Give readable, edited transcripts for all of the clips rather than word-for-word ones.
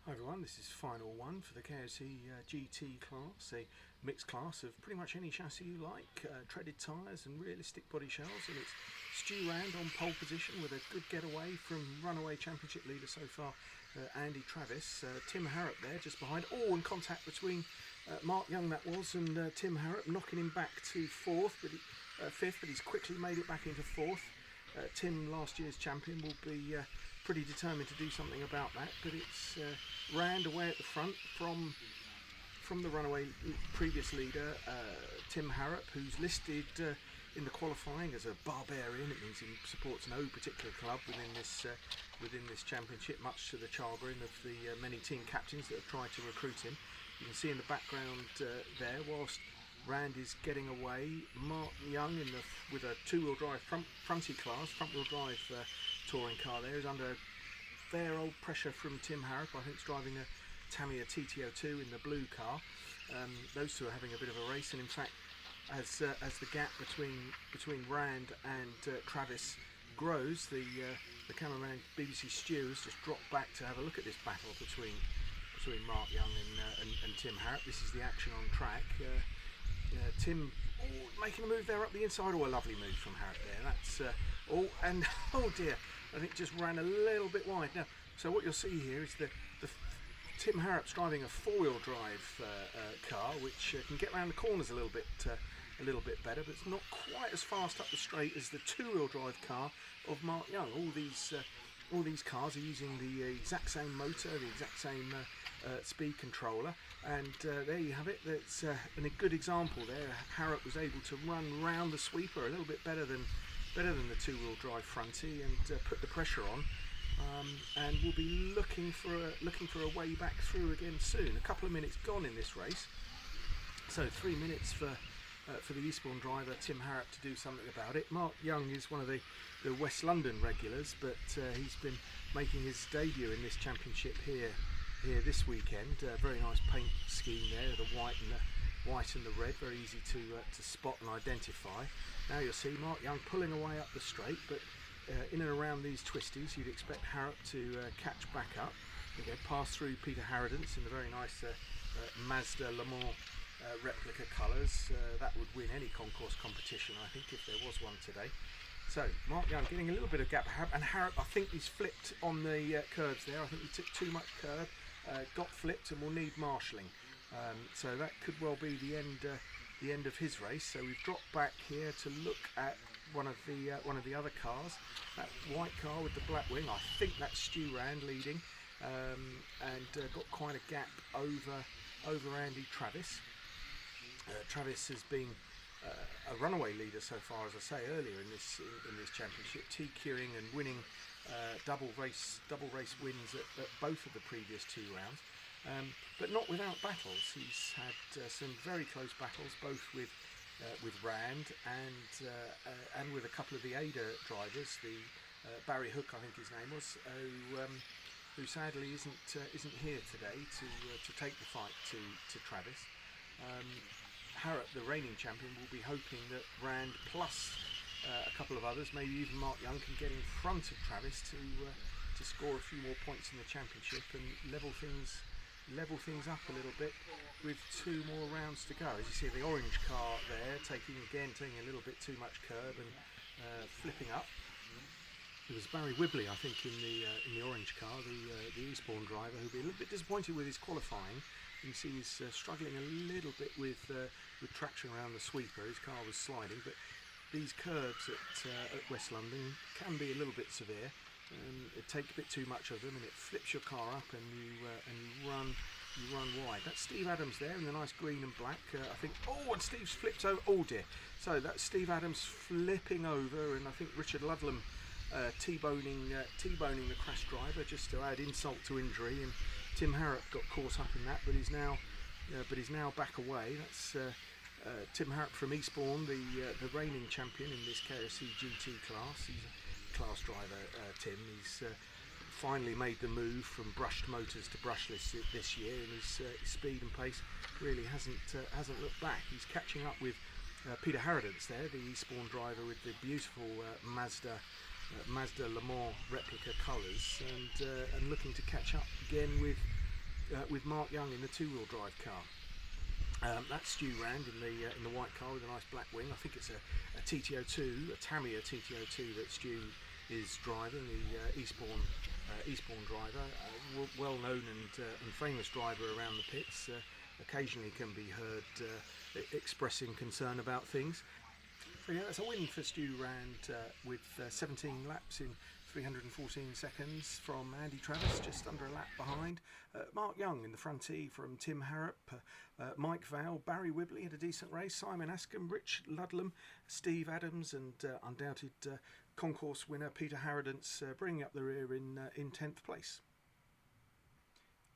Hi everyone, this is final one for the KOC GT class, a mixed class of pretty much any chassis you like, treaded tyres and realistic body shells, and it's Stu Rand on pole position with a good getaway from runaway championship leader so far, Andy Travis. Tim Harrop there just behind, all in contact between Mark Young that was, and Tim Harrop knocking him back to fifth, but he's quickly made it back into fourth. Tim, last year's champion, will be pretty determined to do something about that, but it's Rand away at the front from the runaway previous leader, Tim Harrop, who's listed in the qualifying as a barbarian. It means he supports no particular club within this championship, much to the chagrin of the many team captains that have tried to recruit him. You can see in the background there, whilst Rand is getting away, Mark Young with a two-wheel drive front-wheel drive touring car there, is under fair old pressure from Tim Harrop. I think he's driving a Tamiya TT02 in the blue car. Those two are having a bit of a race, and in fact, as the gap between Rand and Travis grows, the cameraman BBC Stu has just dropped back to have a look at this battle between Mark Young and Tim Harrop. This is the action on track. Tim making a move there up the inside. Oh, a lovely move from Harrop there. That's oh dear, I think just ran a little bit wide. Now, so what you'll see here is the Tim Harrop's driving a four-wheel drive car, which can get around the corners a little bit better, but it's not quite as fast up the straight as the two-wheel drive car of Mark Young. All these cars are using the exact same motor, the exact same speed controller, and there you have it. That's a good example there. Harrop was able to run round the sweeper a little bit better than the two-wheel drive fronty, and put the pressure on. And we'll be looking for a way back through again soon. A couple of minutes gone in this race, so 3 minutes for the Eastbourne driver Tim Harrop to do something about it. Mark Young is one of the West London regulars, but he's been making his debut in this championship here this weekend. Very nice paint scheme there, the white and the red, very easy to spot and identify. Now you'll see Mark Young pulling away up the straight, but in and around these twisties you'd expect Harrop to catch back up. Again, pass through Peter Harrodance in the very nice Mazda Le Mans replica colours. That would win any concourse competition, I think, if there was one today. So Mark Young getting a little bit of gap, and Harrop, I think he's flipped on the curbs there. I think he took too much curb, got flipped, and will need marshalling. So that could well be the end of his race. So we've dropped back here to look at one of the other cars. That white car with the black wing, I think that's Stu Rand leading, and got quite a gap over Andy Travis. Travis has been a runaway leader so far, as I say earlier in this championship, TQing and winning double race wins at both of the previous two rounds, but not without battles. He's had some very close battles, both with Rand and with a couple of the Ada drivers. The Barry Hook, I think his name was, who sadly isn't here today to take the fight to Travis. Harrop, the reigning champion, will be hoping that Rand plus a couple of others, maybe even Mark Young, can get in front of Travis to score a few more points in the championship and level things up a little bit with 2 more rounds to go. As you see, the orange car there taking a little bit too much curb and flipping up. It was Barry Wibley, I think, in the orange car, the Eastbourne driver, who'll be a little bit disappointed with his qualifying. You can see he's struggling a little bit with traction around the sweeper. His car was sliding, but these curbs at West London can be a little bit severe. It takes a bit too much of them, and it flips your car up, and you run wide. That's Steve Adams there in the nice green and black. I think. Oh, and Steve's flipped over. Oh dear. So that's Steve Adams flipping over, and I think Richard Ludlam T-boning the crash driver, just to add insult to injury. And Tim Harrop got caught up in that, but he's now back away. That's Tim Harrop from Eastbourne, the reigning champion in this KOC GT class. He's a class driver, Tim. He's finally made the move from brushed motors to brushless this year, and his speed and pace really hasn't looked back. He's catching up with Peter Harrodance there, the Eastbourne driver with the beautiful Mazda Le Mans replica colours, and looking to catch up again with with Mark Young in the two-wheel drive car. That's Stu Rand in the white car with a nice black wing. I think it's a TT02, a Tamiya TT02 that Stu is driving, the Eastbourne driver, well known and famous driver around the pits. Occasionally can be heard expressing concern about things. So yeah, that's a win for Stu Rand with 17 laps in 314 seconds from Andy Travis, just under a lap behind. Mark Young in the front E from Tim Harrop, Mike Val, Barry Wibley had a decent race, Simon Askham, Rich Ludlam, Steve Adams, and undoubted concourse winner Peter Harradence bringing up the rear in 10th place.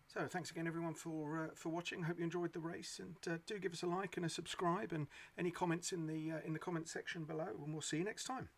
So thanks again everyone for watching. Hope you enjoyed the race, and do give us a like and a subscribe, and any comments in the comment section below, and we'll see you next time.